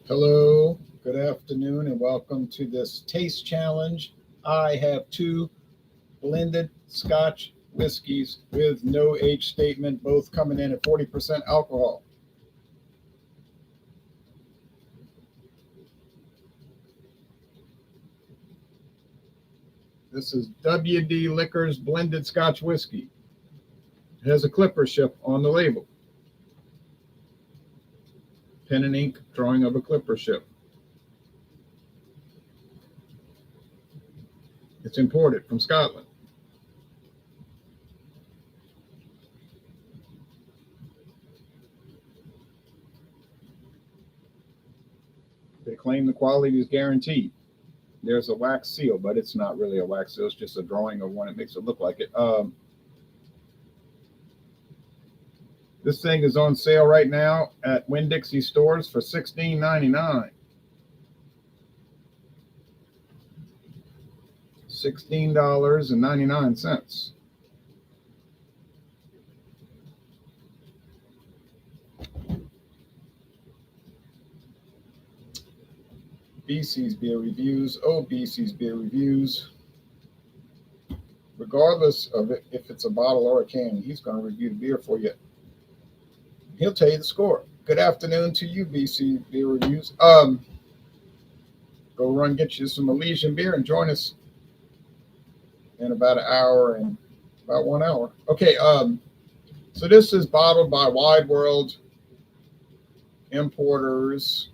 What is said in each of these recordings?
Hello, good afternoon, and welcome to this taste challenge. I have two blended Scotch whiskies with no age statement, both coming in at 40% alcohol. This is WD Liquors Blended Scotch Whiskey. It has a clipper ship on the label. Pen and ink drawing of a clipper ship. It's imported from Scotland. They claim the quality is guaranteed. There's a wax seal, but it's not really a wax seal. It's just a drawing of one. It makes it look like it. This thing is on sale right now at Winn-Dixie stores for $16.99. $16.99. BC's Beer Reviews. Oh, BC's Beer Reviews. Regardless of it, if it's a bottle or a can, he's going to review the beer for you. He'll tell you the score. Good afternoon to you, BC Beer Reviews. Go run, get you some Elysian beer and join us in about an hour and about 1 hour. Okay, so this is bottled by Wide World Importers,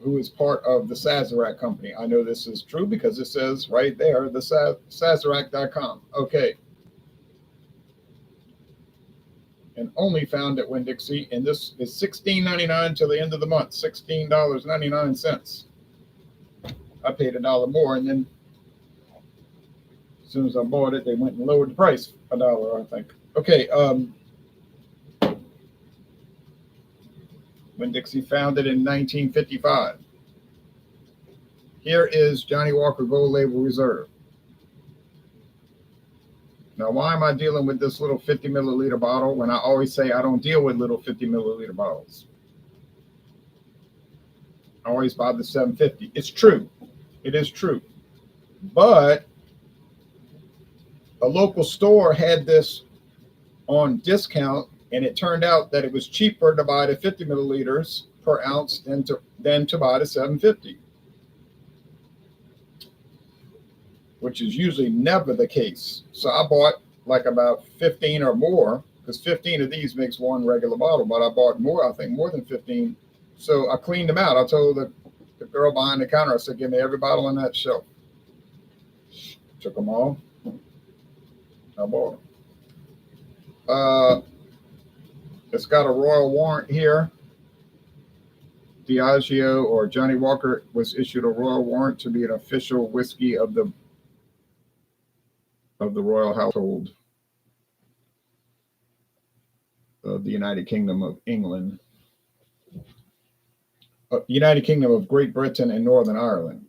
who is part of the Sazerac company. I know this is true because it says right there, the Sazerac.com. Okay. And only found at Winn-Dixie, and this is $16.99 till the end of the month. $16.99. I paid $1 more, and then as soon as I bought it, they went and lowered the price $1, I think. Okay, Winn-Dixie founded in 1955. Here is Johnnie Walker Gold Label Reserve. Now, why am I dealing with this little 50 milliliter bottle when I always say I don't deal with little 50 milliliter bottles? I always buy the 750. It's true. It is true. But a local store had this on discount, and it turned out that it was cheaper to buy the 50 milliliters per ounce than to buy the 750, which is usually never the case. So I bought like about 15 or more, because 15 of these makes one regular bottle, but I bought more, I think more than 15. So I cleaned them out. I told the girl behind the counter, I said, give me every bottle on that shelf. Took them all. I bought them. It's got a royal warrant here. Diageo or Johnnie Walker was issued a royal warrant to be an official whiskey of the royal household of the United Kingdom of England, United Kingdom of Great Britain and Northern Ireland.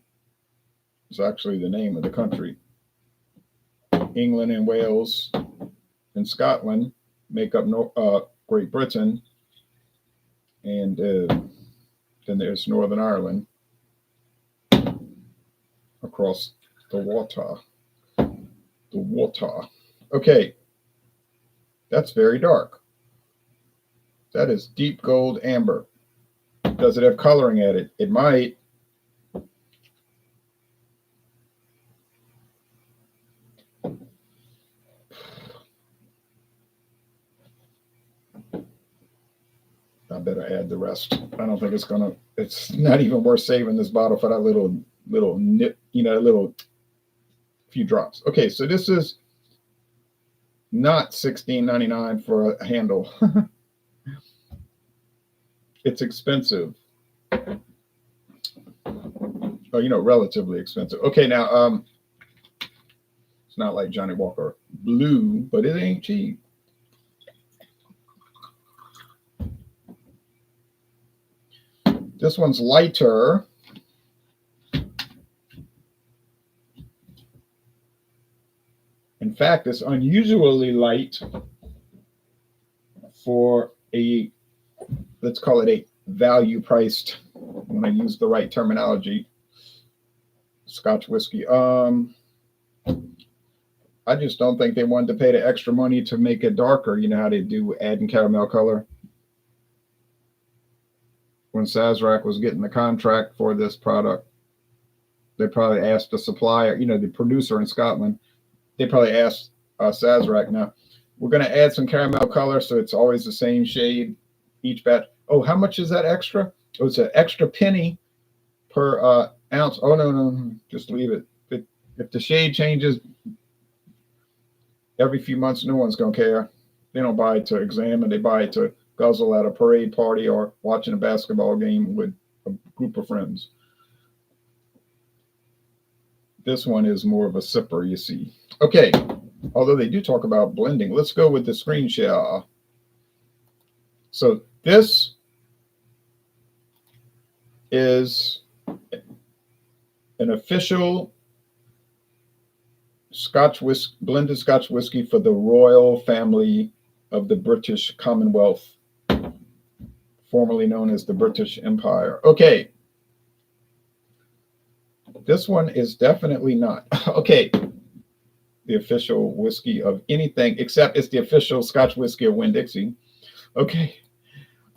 It's actually the name of the country. England and Wales and Scotland make up Great Britain, and then there's Northern Ireland across the water. The water. Okay, that's very dark. That is deep gold amber. Does it have coloring at it? It might. I better add the rest. I don't think it's not even worth saving this bottle for that little nip, little few drops. Okay, so this is not $16.99 for a handle. It's expensive. Oh, relatively expensive. Okay, now it's not like Johnnie Walker Blue, but it ain't cheap. This one's lighter. In fact, it's unusually light for let's call it value priced, when I use the right terminology, Scotch whiskey. I just don't think they wanted to pay the extra money to make it darker. You know how they do adding caramel color? When Sazerac was getting the contract for this product, they probably asked the supplier, the producer in Scotland, they probably asked Sazerac, now, we're going to add some caramel color so it's always the same shade each batch. Oh, how much is that extra? Oh, it's an extra penny per ounce. Oh, no, just leave it. If the shade changes every few months, no one's going to care. They don't buy it to examine. They buy it to guzzle at a parade party or watching a basketball game with a group of friends. This one is more of a sipper, you see. Okay, although they do talk about blending. Let's go with the screen share. So this is an official blended Scotch whiskey for the royal family of the British Commonwealth, formerly known as the British Empire. Okay. This one is definitely not. Okay. The official whiskey of anything, except it's the official Scotch whiskey of Winn-Dixie. Okay.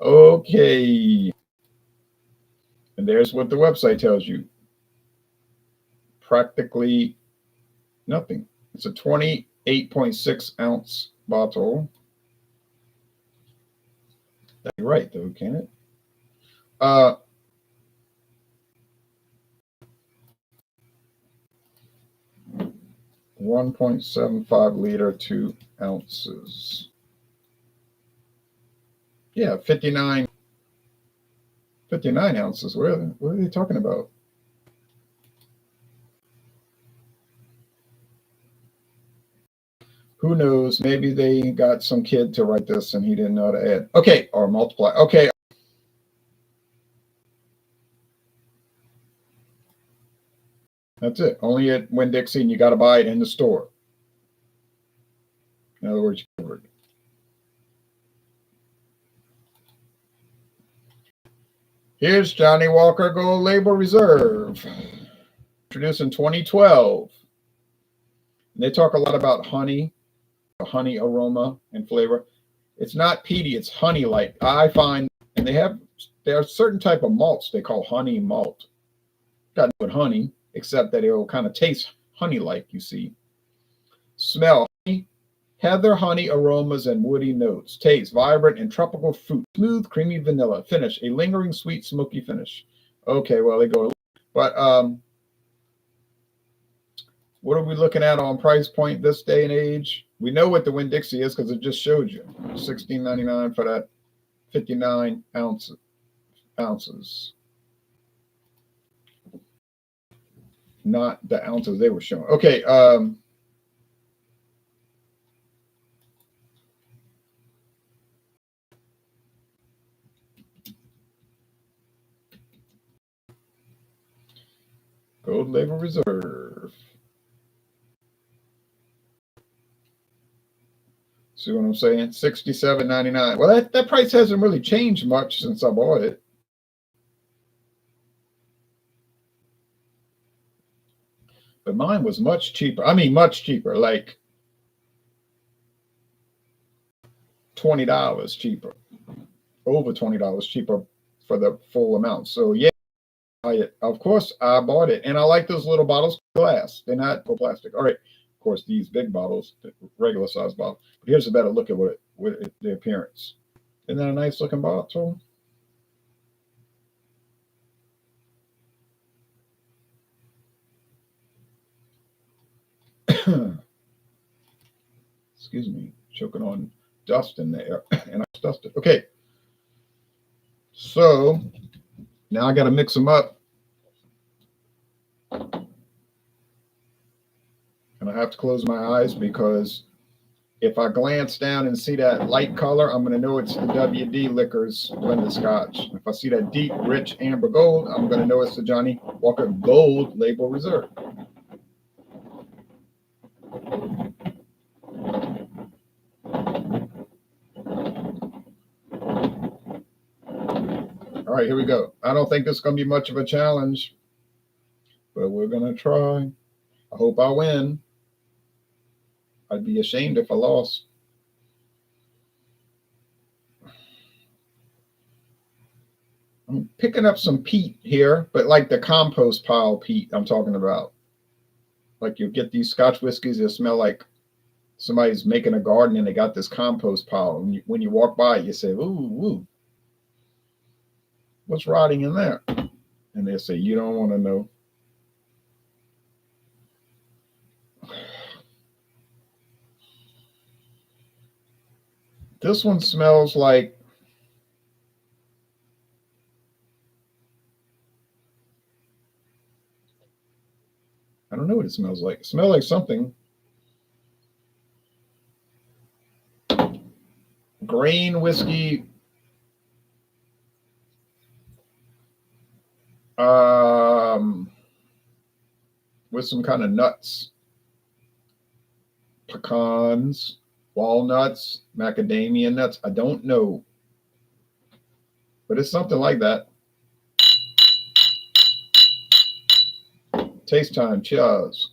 Okay. And there's what the website tells you. Practically nothing. It's a 28.6 ounce bottle. That'd be right, though, can't it? 1.75 liter, 2 ounces. Yeah, 59 ounces. What are they talking about? Who knows? Maybe they got some kid to write this and he didn't know how to add. Okay, or multiply. Okay. That's it. Only at Winn-Dixie, and you got to buy it in the store. In other words, you covered. Here's Johnnie Walker Gold Label Reserve, introduced in 2012. And they talk a lot about honey aroma and flavor. It's not peaty, it's honey-like. I find, and there are certain type of malts they call honey malt. Got to do with honey, except that it will kind of taste honey-like, you see. Smell, honey, heather, honey aromas and woody notes. Taste, vibrant and tropical fruit. Smooth, creamy vanilla. Finish, a lingering, sweet, smoky finish. Okay, well, they go. But what are we looking at on price point this day and age? We know what the Winn-Dixie is because it just showed you. $16.99 for that 59 ounces. Not the ounces they were showing. Okay. Gold Label Reserve. See what I'm saying? $67.99. Well, that price hasn't really changed much since I bought it. But mine was much cheaper. I mean, much cheaper, like $20 cheaper, over $20 cheaper for the full amount. So yeah, of course I bought it, and I like those little bottles, glass. They're not plastic. All right, of course these big bottles, the regular size bottle. But here's a better look at the appearance. Isn't that a nice looking bottle? Excuse me, choking on dust in there, and I dusted. Okay, so now I got to mix them up, and I have to close my eyes because if I glance down and see that light color, I'm going to know it's the WD Liquors Blended Scotch. If I see that deep, rich amber gold, I'm going to know it's the Johnnie Walker Gold Label Reserve. All right, here we go. I don't think this is going to be much of a challenge, but we're going to try. I hope I win. I'd be ashamed if I lost. I'm picking up some peat here, but like the compost pile peat I'm talking about. Like you'll get these Scotch whiskeys that smell like somebody's making a garden and they got this compost pile. And when you walk by, you say, ooh, what's rotting in there? And they say, you don't want to know. This one smells like, I don't know what it smells like. It smells like something. Grain whiskey. With some kind of nuts. Pecans, walnuts, macadamia nuts. I don't know. But it's something like that. Taste time. Cheers.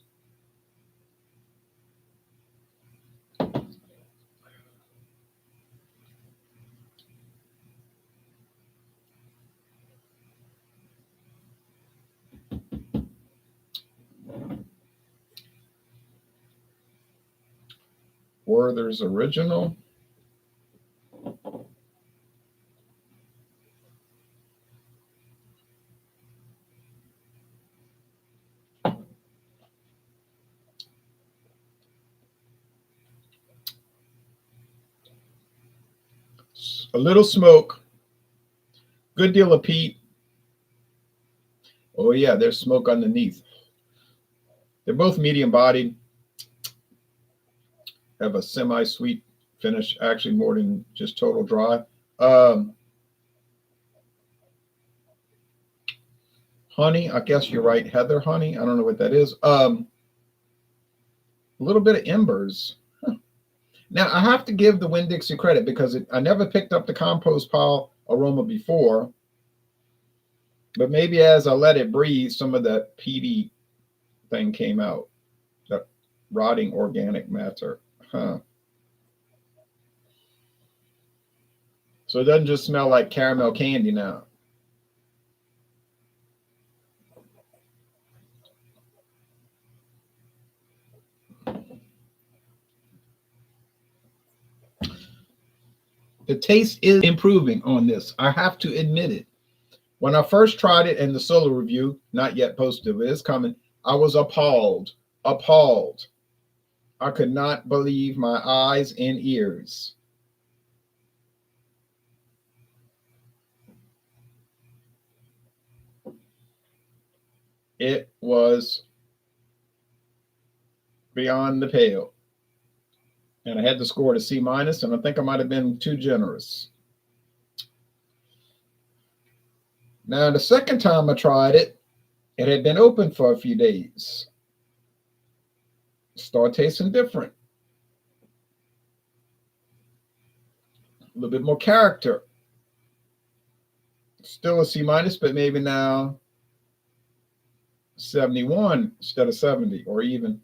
Werther's Original. A little smoke. Good deal of peat. Oh yeah, there's smoke underneath. They're both medium bodied. Have a semi-sweet finish, actually more than just total dry. Honey, I guess you're right. Heather honey. I don't know what that is. A little bit of embers. Now, I have to give the Winn-Dixie credit because I never picked up the compost pile aroma before. But maybe as I let it breathe, some of that peaty thing came out. That rotting organic matter. Huh. So it doesn't just smell like caramel candy now. The taste is improving on this. I have to admit it. When I first tried it in the solo review, not yet posted, but it's coming, I was appalled. Appalled. I could not believe my eyes and ears. It was beyond the pale. And I had to score it a C minus, and I think I might have been too generous. Now, the second time I tried it, it had been open for a few days. Started tasting different. A little bit more character. Still a C minus, but maybe now 71 instead of 70, or even,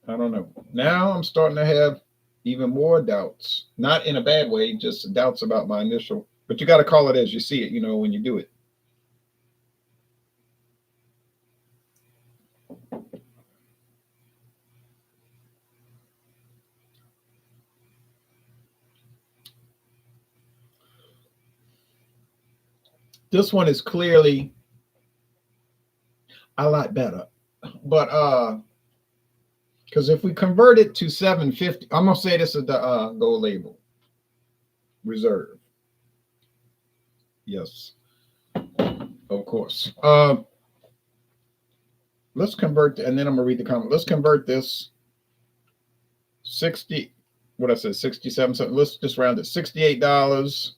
I don't know. Now I'm starting to have even more doubts. Not in a bad way, just doubts about my initial, but you got to call it as you see it, when you do it. This one is clearly a lot better. But because if we convert it to 750, I'm gonna say this is the gold label reserve. Yes, of course. Let's convert, and then I'm gonna read the comment. Let's convert this 60. What I said, 67 something. Let's just round it. $68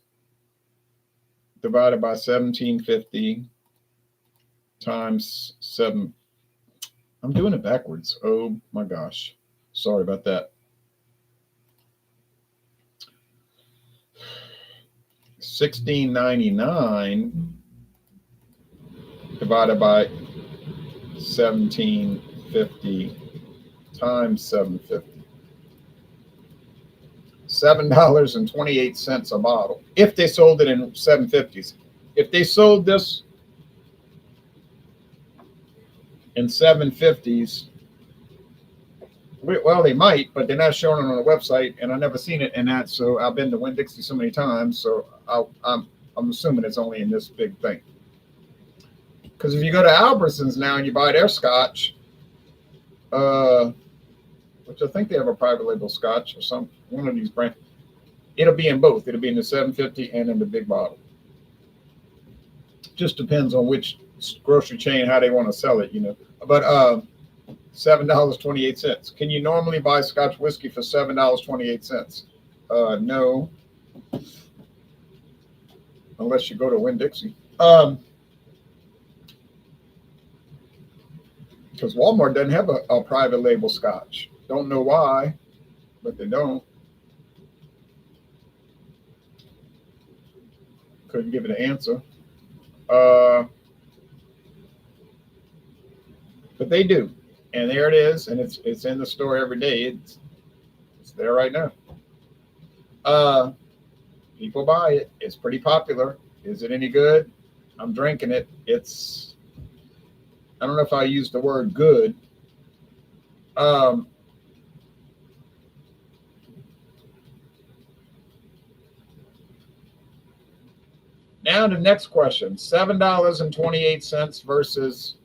divided by 1750 times 7. I'm doing it backwards. Oh my gosh. Sorry about that. 16.99 divided by 1750 times 750. $7.28 a bottle. If they sold it in 750s. If they sold this in 750s, well, they might, but they're not showing it on the website, and I've never seen it in that. So I've been to Winn-Dixie so many times, so I'm assuming it's only in this big thing. Because if you go to Albertsons now and you buy their scotch, which I think they have a private label scotch or one of these brands, it'll be in both. It'll be in the 750 and in the big bottle. Just depends on which grocery chain, how they want to sell it, But $7.28. Can you normally buy Scotch whiskey for $7.28? No, unless you go to Winn-Dixie. Because Walmart doesn't have a private label Scotch. Don't know why, but they don't. Couldn't give it an answer. But they do. And there it is, and it's in the store every day. It's there right now. People buy it. It's pretty popular. Is it any good? I'm drinking it. I don't know if I use the word good. Now the next question: $7.28 versus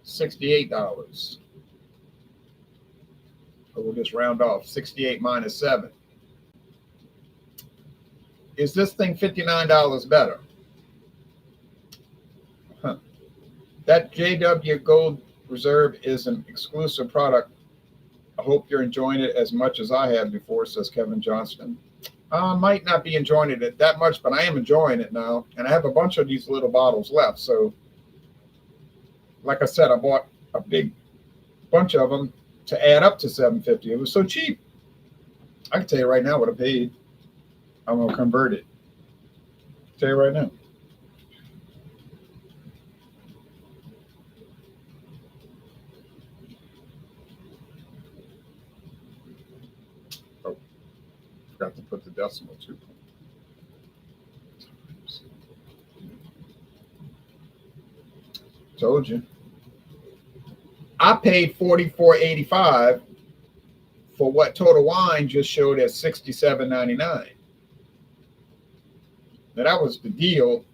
$68. So we'll just round off 68 minus 7. Is this thing $59 better? That JW Gold Reserve is an exclusive product. I hope you're enjoying it as much as I have before, says Kevin Johnston. I might not be enjoying it that much, but I am enjoying it now. And I have a bunch of these little bottles left. So, like I said, I bought a big bunch of them to add up to $7.50. It was so cheap. I can tell you right now what I paid. I'm going to convert it. Tell you right now. Oh, forgot to put the decimal too. Told you. I paid $44.85 for what Total Wine just showed as $67.99. Now that was the deal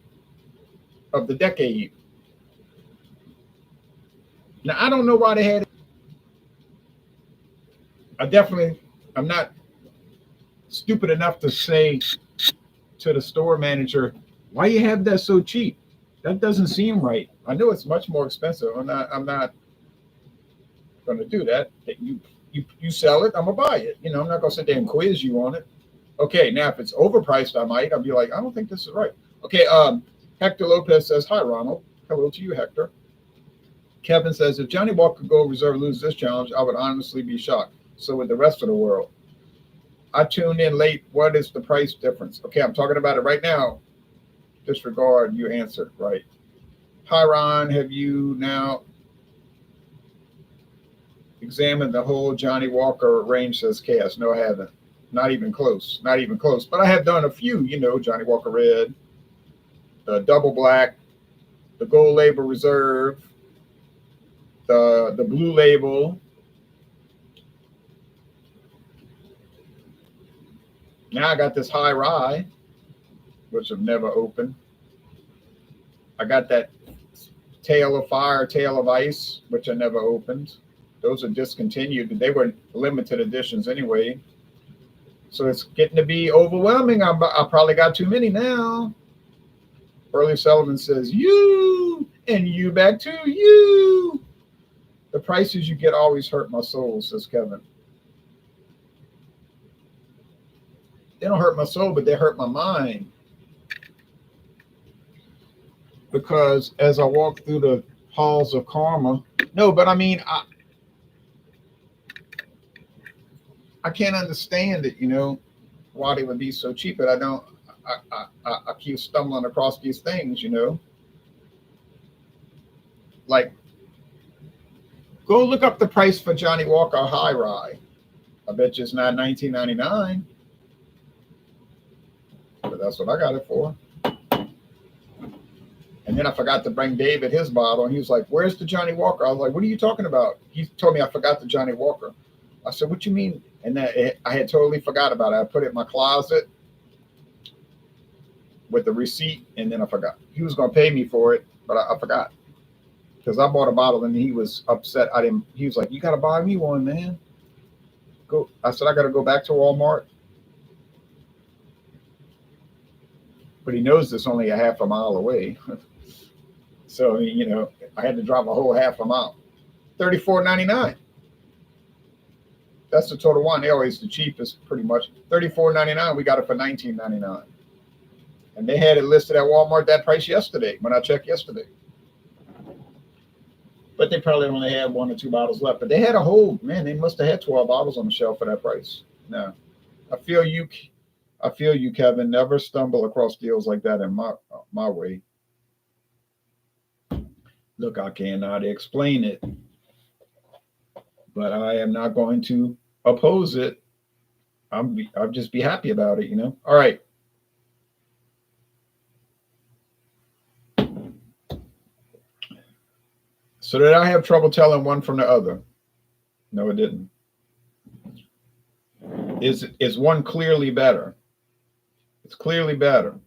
of the decade. Now I don't know why they had it. I'm not stupid enough to say to the store manager, why you have that so cheap? That doesn't seem right. I know it's much more expensive. I'm not going to do that. You sell it, I'm gonna buy it. I'm not gonna sit there and quiz you on it. Okay, now if it's overpriced, I'll be like, I don't think this is right. Okay, Hector Lopez says, hi Ronald. Hello to you, Hector. Kevin says, if Johnnie Walker Gold Reserve loses this challenge, I would honestly be shocked. So would the rest of the world. I tuned in late. What is the price difference? Okay, I'm talking about it right now. Disregard, you answered right. Hi Ron, have you now examined the whole Johnnie Walker range, says Cass? No, I haven't. Not even close. Not even close. But I have done a few, Johnnie Walker Red, the Double Black, the Gold Label Reserve, the Blue Label. Now I got this High Rye, which I've never opened. I got that Tail of Fire, Tail of Ice, which I never opened. Those are discontinued. They were limited editions anyway. So it's getting to be overwhelming. I probably got too many now. Burley Sullivan says, you, and you back to you. The prices you get always hurt my soul, says Kevin. They don't hurt my soul, but they hurt my mind. Because as I walk through the halls of karma, no, but I mean, I can't understand it, why they would be so cheap, but I keep stumbling across these things, Like, go look up the price for Johnnie Walker High Rye. I bet you it's not $19.99, but that's what I got it for. And then I forgot to bring David his bottle, and he was like, "Where's the Johnnie Walker?" I was like, "What are you talking about?" He told me I forgot the Johnnie Walker. I said, "What you mean?" And I had totally forgot about it. I put it in my closet with the receipt, and then I forgot. He was going to pay me for it, but I forgot because I bought a bottle, and he was upset. I didn't. He was like, "You got to buy me one, man." Go. I said, "I got to go back to Walmart," but he knows it's only a half a mile away. So, I had to drive a whole half a mile. $34.99. That's the total one. They're always the cheapest, pretty much. $34.99. We got it for $19.99. And they had it listed at Walmart that price yesterday when I checked yesterday. But they probably only had 1 or 2 bottles left. But they had a whole, man, they must have had 12 bottles on the shelf for that price. No. I feel you, Kevin. Never stumble across deals like that in my way. Look, I cannot explain it, but I am not going to oppose it. I'll just be happy about it, All right. So did I have trouble telling one from the other? No, it didn't. Is one clearly better? It's clearly better.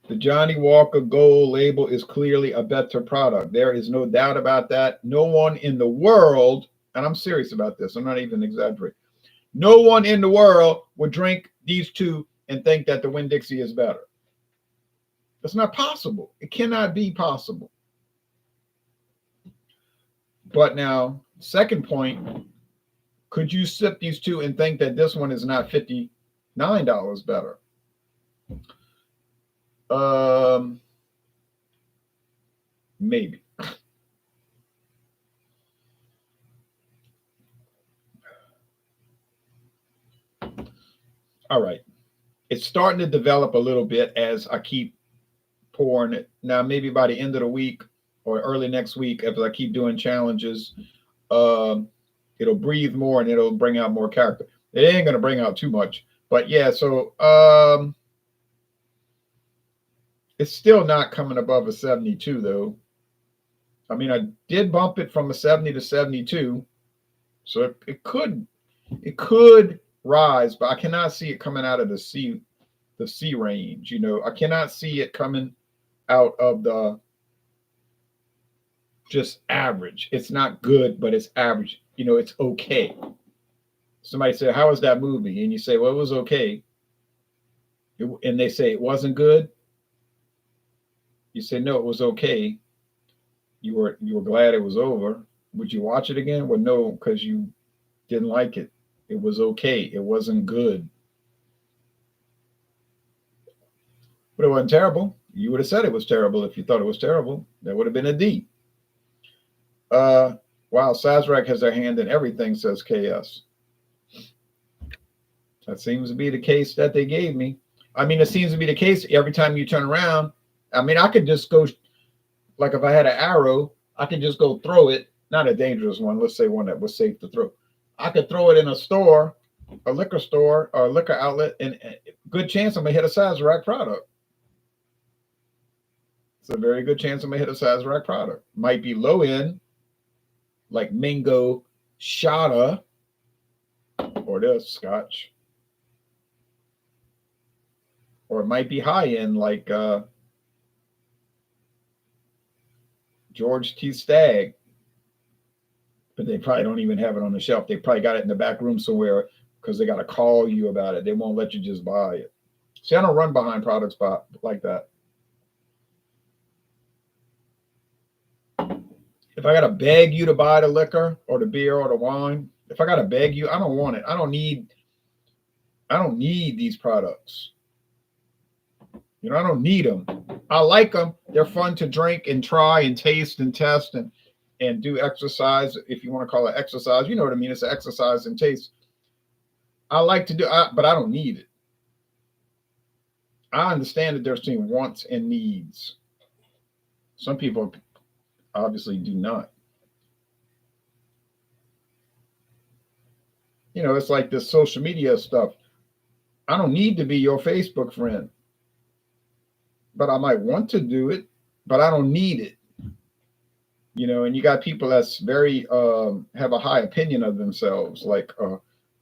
The Johnnie Walker Gold label is clearly a better product. There is no doubt about that. No one in the world, and I'm serious about this, I'm not even exaggerating. No one in the world would drink these two and think that the Winn-Dixie is better. It's not possible. It cannot be possible. But now, second point, could you sip these two and think that this one is not $59 better? Maybe. All right. It's starting to develop a little bit as I keep pouring it. Now, maybe by the end of the week or early next week, if I keep doing challenges, it'll breathe more and it'll bring out more character. It ain't going to bring out too much. But yeah, so it's still not coming above a 72, though. I mean, I did bump it from a 70 to 72. So it could rise, but I cannot see it coming out of the C range. I cannot see it coming out of the just average. It's not good, but it's average. It's okay. Somebody said, "How was that movie?" And you say, "Well, it was okay." And they say it wasn't good. You say, "No, it was okay." You were glad it was over. Would you watch it again? Well, no, because you didn't like it. It was okay. It wasn't good. But it wasn't terrible. You would have said it was terrible if you thought it was terrible. That would have been a D. Wow, Sazerac has their hand in everything, says KS. That seems to be the case that they gave me. I mean, it seems to be the case every time you turn around. I mean, I could just go, like if I had an arrow, I could just go throw it. Not a dangerous one. Let's say one that was safe to throw. I could throw it in a store, a liquor store, or a liquor outlet, and good chance I'm going to hit a Sazerac product. It's a very good chance I'm going to hit a Sazerac product. Might be low end, like Mango Shada, or this Scotch. Or it might be high end, like George T. Stagg. But they probably don't even have it on the shelf. They probably got it in the back room somewhere because they got to call you about it. They won't let you just buy it. See, I don't run behind products like that. If I got to beg you to buy the liquor or the beer or the wine, if I got to beg you, I don't want it. I don't need these products. I don't need them. I like them. They're fun to drink and try and taste and test and do exercise, if you want to call it exercise. You know what I mean? It's an exercise and taste. I like to do, but I don't need it. I understand that there's between wants and needs. Some people obviously do not. You know, it's like this social media stuff. I don't need to be your Facebook friend, but I might want to do it, but I don't need it. You know, and you got people that's very have a high opinion of themselves, like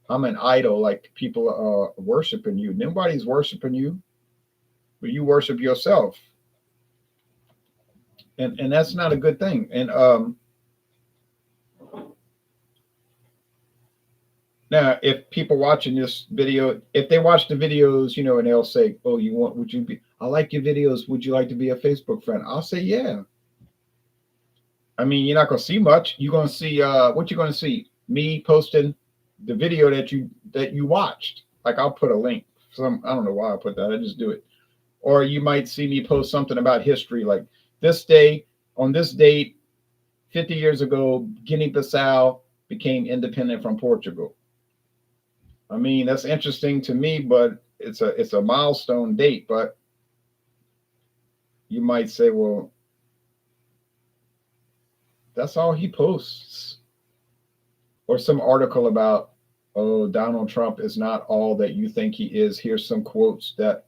I'm an idol, like people are worshiping you. Nobody's worshiping you, but you worship yourself, and that's not a good thing. And now, if people watching this video, if they watch the videos, you know, and they'll say, "Oh, you want? Would you be? I like your videos. Would you like to be a Facebook friend?" I'll say, "Yeah." I mean, you're not gonna see much. You're gonna see what you're gonna see. Me posting the video that you watched. Like I'll put a link. Some I don't know why I put that. I just do it. Or you might see me post something about history, like this day on this date, 50 years ago, Guinea-Bissau became independent from Portugal. I mean, that's interesting to me, but it's a milestone date. But you might say, well, that's all he posts. Or some article about, oh, Donald Trump is not all that you think he is. Here's some quotes that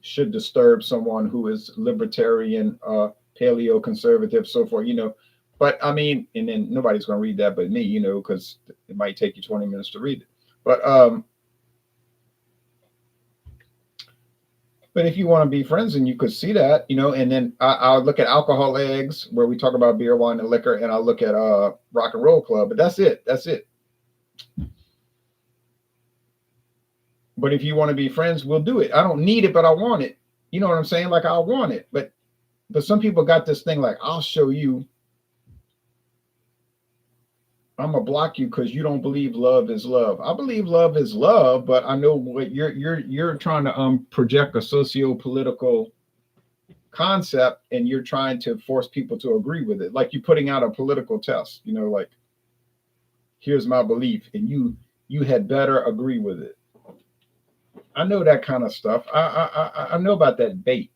should disturb someone who is libertarian, paleo conservative, so forth, you know. But I mean, and then nobody's going to read that but me, you know, because it might take you 20 minutes to read it. But if you want to be friends, and you could see that, you know, and then I'll look at Alcohol Eggs, where we talk about beer, wine, and liquor, and I'll look at Rock and Roll Club. But that's it. That's it. But if you want to be friends, we'll do it. I don't need it, but I want it. You know what I'm saying? Like I want it. But some people got this thing like, I'll show you. I'm gonna block you because you don't believe love is love. I believe love is love, but I know what you're trying to project a socio-political concept, and you're trying to force people to agree with it. Like you're putting out a political test, you know, like here's my belief, and you had better agree with it. I know that kind of stuff. I know about that bait.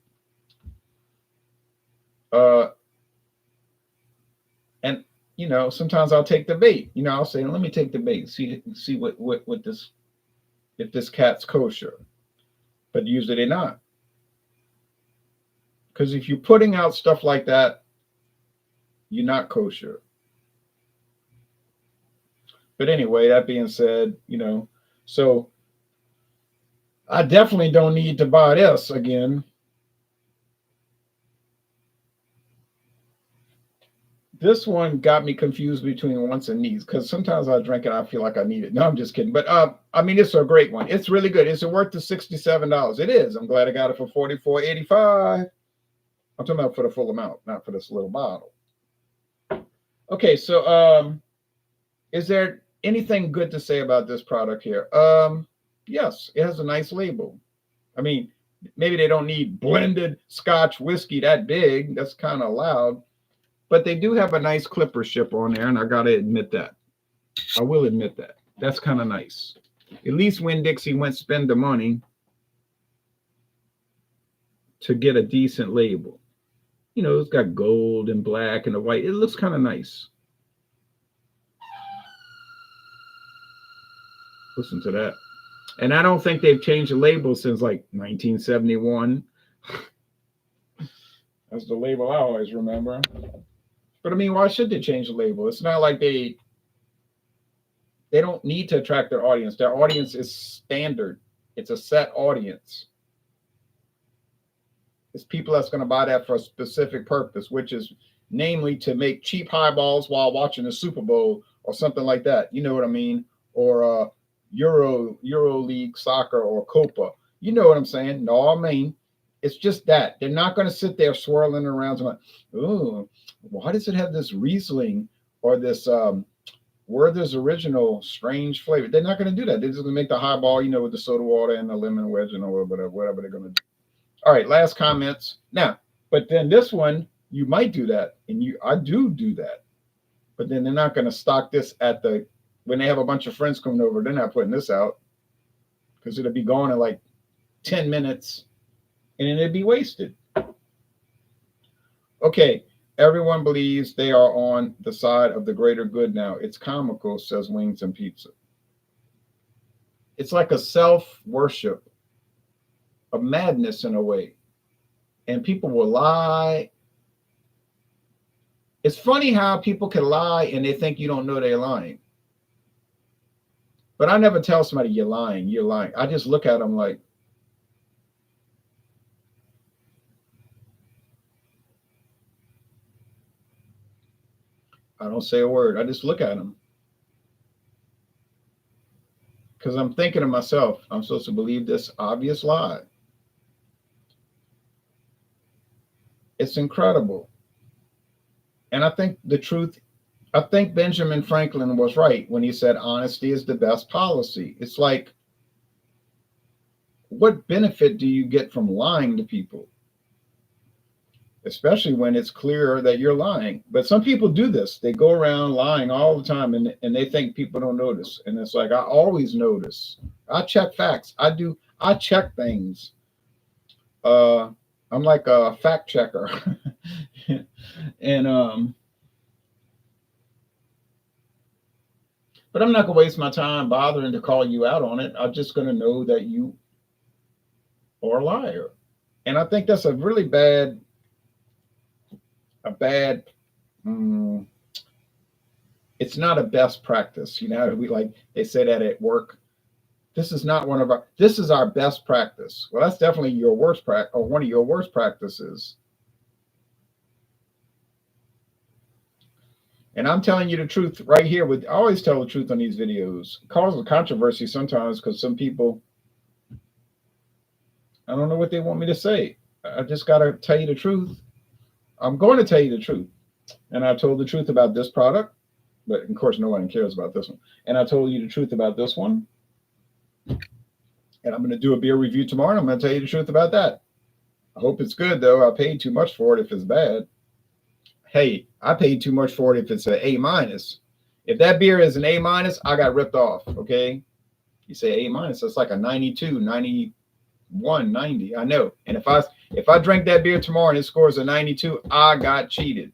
And you know, sometimes I'll take the bait. You know, I'll say, let me take the bait, see what this, if this cat's kosher. But usually they're not. Because if you're putting out stuff like that, you're not kosher. But anyway, that being said, you know, so I definitely don't need to buy this again. This one got me confused between wants and needs, because sometimes I drink it, I feel like I need it. No, I'm just kidding. But I mean, it's a great one. It's really good. Is it worth the $67? It is. I'm glad I got it for $44.85. I'm talking about for the full amount, not for this little bottle. Okay, so is there anything good to say about this product here? Yes, it has a nice label. I mean, maybe they don't need blended Scotch whiskey that big. That's kind of loud. But they do have a nice clipper ship on there, and I got to admit that. I will admit that. That's kind of nice. At least Winn-Dixie went spend the money to get a decent label. You know, it's got gold and black and the white. It looks kind of nice. Listen to that. And I don't think they've changed the label since like 1971. That's the label I always remember. But I mean, why should they change the label? It's not like they don't need to attract their audience. Their audience is standard. It's a set audience. It's people that's going to buy that for a specific purpose, which is namely to make cheap highballs while watching the Super Bowl or something like that. You know what I mean? Or Euro League soccer or Copa. You know what I'm saying? No, I mean, it's just that. They're not going to sit there swirling around like, oh, why does it have this Riesling or this Werther's Original strange flavor? They're not going to do that. They're just going to make the highball, you know, with the soda water and the lemon wedge and whatever they're going to do. All right, last comments. Now, but then this one, you might do that, and I do that. But then they're not going to stock this when they have a bunch of friends coming over, they're not putting this out because it'll be gone in like 10 minutes and then it'd be wasted. Okay, Everyone believes they are on the side of the greater good now. It's comical, says Wings and Pizza. It's like a self-worship, a madness in a way. And people will lie. It's funny how people can lie and they think you don't know they're lying. But I never tell somebody you're lying, you're lying. I just look at them like, I don't say a word. I just look at them. Because I'm thinking to myself, I'm supposed to believe this obvious lie. It's incredible. And I think the truth, I think Benjamin Franklin was right when he said honesty is the best policy. It's like, what benefit do you get from lying to people? Especially when it's clear that you're lying. But some people do this. They go around lying all the time and they think people don't notice. And it's like, I always notice. I check facts. I check things. I'm like a fact checker. And but I'm not gonna waste my time bothering to call you out on it. I'm just gonna know that you are a liar. And I think that's a really bad it's not a best practice. We like, they say that at work. This is not this is our best practice. Well, that's definitely your worst practice, or one of your worst practices. And I'm telling you the truth right here. I always tell the truth on these videos. It causes controversy sometimes because some people, I don't know what they want me to say. I just got to tell you the truth. I'm going to tell you the truth. And I told the truth about this product, but of course, no one cares about this one. And I told you the truth about this one. And I'm going to do a beer review tomorrow. And I'm going to tell you the truth about that. I hope it's good, though. I paid too much for it if it's bad. Hey, I paid too much for it if it's an A minus. If that beer is an A minus, I got ripped off. Okay. You say A minus, that's like a 92, 91, 90. I know. And if I drink that beer tomorrow and it scores a 92, I got cheated.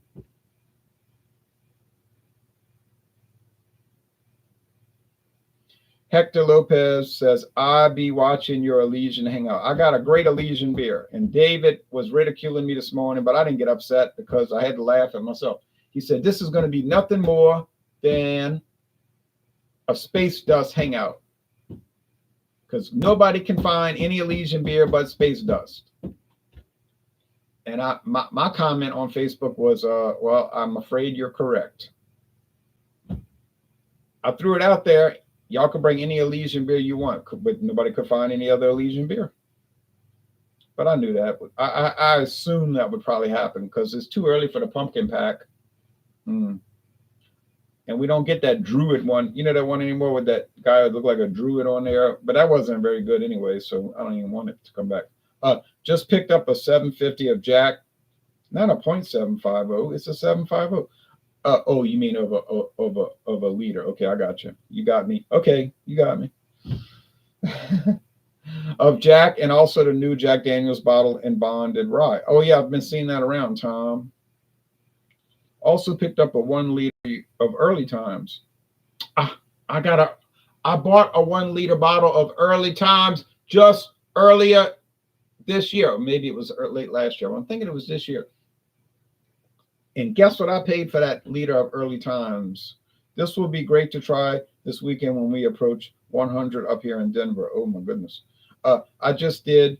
Hector Lopez says, I be watching your Elysian hangout. I got a great Elysian beer. And David was ridiculing me this morning, but I didn't get upset because I had to laugh at myself. He said, this is going to be nothing more than a space dust hangout. Because nobody can find any Elysian beer but space dust. And my comment on Facebook was, well, I'm afraid you're correct. I threw it out there. Y'all can bring any Elysian beer you want, but nobody could find any other Elysian beer. But I knew that. I assumed that would probably happen because it's too early for the pumpkin pack. And we don't get that Druid one. You know that one anymore with that guy who looked like a Druid on there? But that wasn't very good anyway, so I don't even want it to come back. Just picked up a 750 of Jack. Not a .750. It's a 750. Oh, you mean of a liter? Okay, I got you. You got me. Okay, you got me. Of Jack, and also the new Jack Daniel's bottle and bonded rye. Oh yeah, I've been seeing that around, Tom. Also picked up a 1 liter of Early Times. I bought a 1 liter bottle of Early Times just earlier this year. Maybe it was late last year. I'm thinking it was this year. And guess what I paid for that liter of Early Times? This will be great to try this weekend when we approach 100 up here in Denver. Oh my goodness. I just did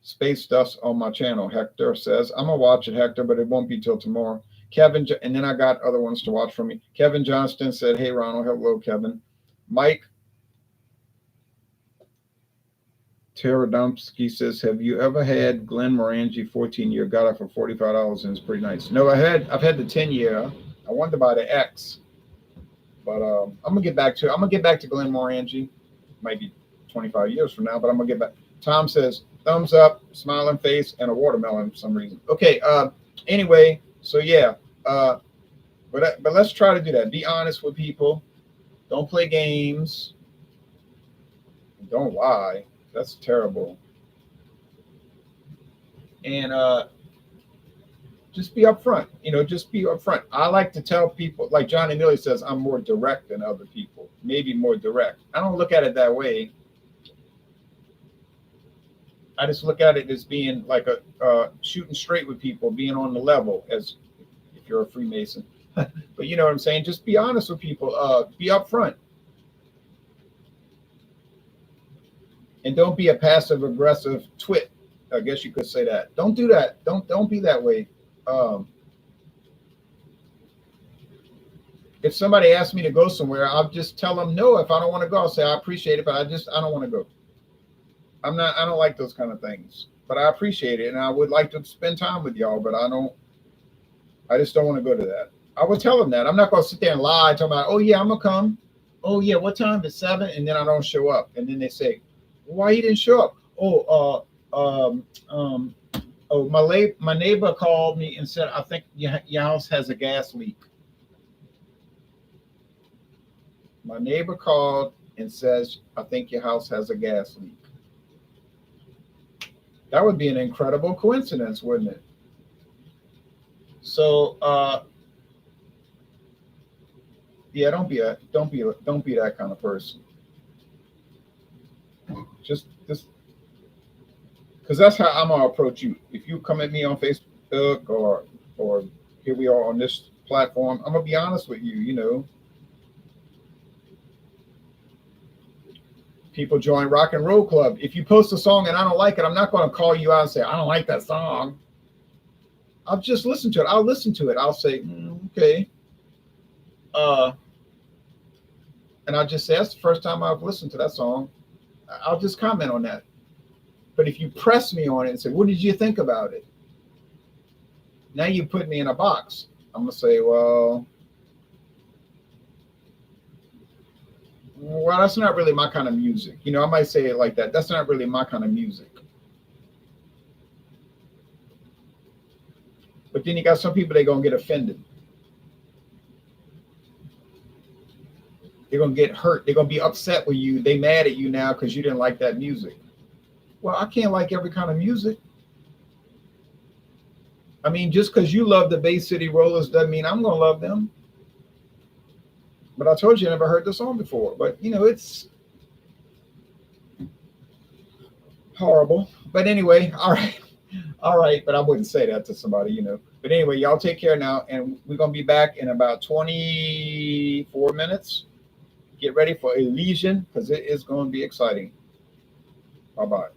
Space Dust on my channel. Hector says, I'm going to watch it, Hector, but it won't be till tomorrow. Kevin, and then I got other ones to watch for me. Kevin Johnston said, hey, Ronald. Hello, Kevin. Mike Taradomsky says, have you ever had Glenmorangie 14-year? Got it for $45 and it's pretty nice. No, I've had the 10-year. I wanted to buy the X, but I'm gonna get back to Glenmorangie. Might be 25 years from now, but I'm gonna get back. Tom says, thumbs up, smiling face, and a watermelon for some reason. Okay. Anyway, so yeah. But let's try to do that. Be honest with people. Don't play games. Don't lie. That's terrible. And Just be upfront. Just be upfront. I like to tell people, like Johnny Neely says, I'm more direct than other people, maybe more direct. I don't look at it that way. I just look at it as being like a shooting straight with people, being on the level, as if you're a Freemason. But you know what I'm saying? Just be honest with people. Be upfront. And don't be a passive aggressive twit. I guess you could say that. Don't do that. Don't be that way. If somebody asks me to go somewhere, I'll just tell them no. If I don't want to go, I'll say I appreciate it, but I don't want to go. I don't like those kind of things, but I appreciate it. And I would like to spend time with y'all, but I just don't want to go to that. I would tell them that. I'm not going to sit there and lie, talking about, oh yeah, I'm going to come. Oh yeah, what time? It's 7. And then I don't show up. And then they say, why you didn't show up? My neighbor called me and said, I think your house has a gas leak. My neighbor called and says, I think your house has a gas leak. That would be an incredible coincidence, wouldn't it? So, yeah, don't be that kind of person. Just because that's how I'm gonna approach you. If you come at me on Facebook or here we are on this platform, I'm gonna be honest with you. People join Rock and Roll Club. If you post a song and I don't like it, I'm not going to call you out and say, I don't like that song. I'll just listen to it. I'll listen to it. I'll say, okay. And I'll just say, that's the first time I've listened to that song. I'll just comment on that. But if you press me on it and say, what did you think about it? Now you put me in a box. I'm going to say, well, that's not really my kind of music. I might say it like that. That's not really my kind of music. But then you got some people, they're going to get offended. They're going to get hurt. They're going to be upset with you. They mad at you now because you didn't like that music. Well, I can't like every kind of music. I mean, just because you love the Bay City Rollers doesn't mean I'm going to love them. But I told you I never heard the song before. But, it's horrible. But anyway, all right. But I wouldn't say that to somebody, But anyway, y'all take care now. And we're going to be back in about 24 minutes. Get ready for Elysian because it is going to be exciting. Bye-bye.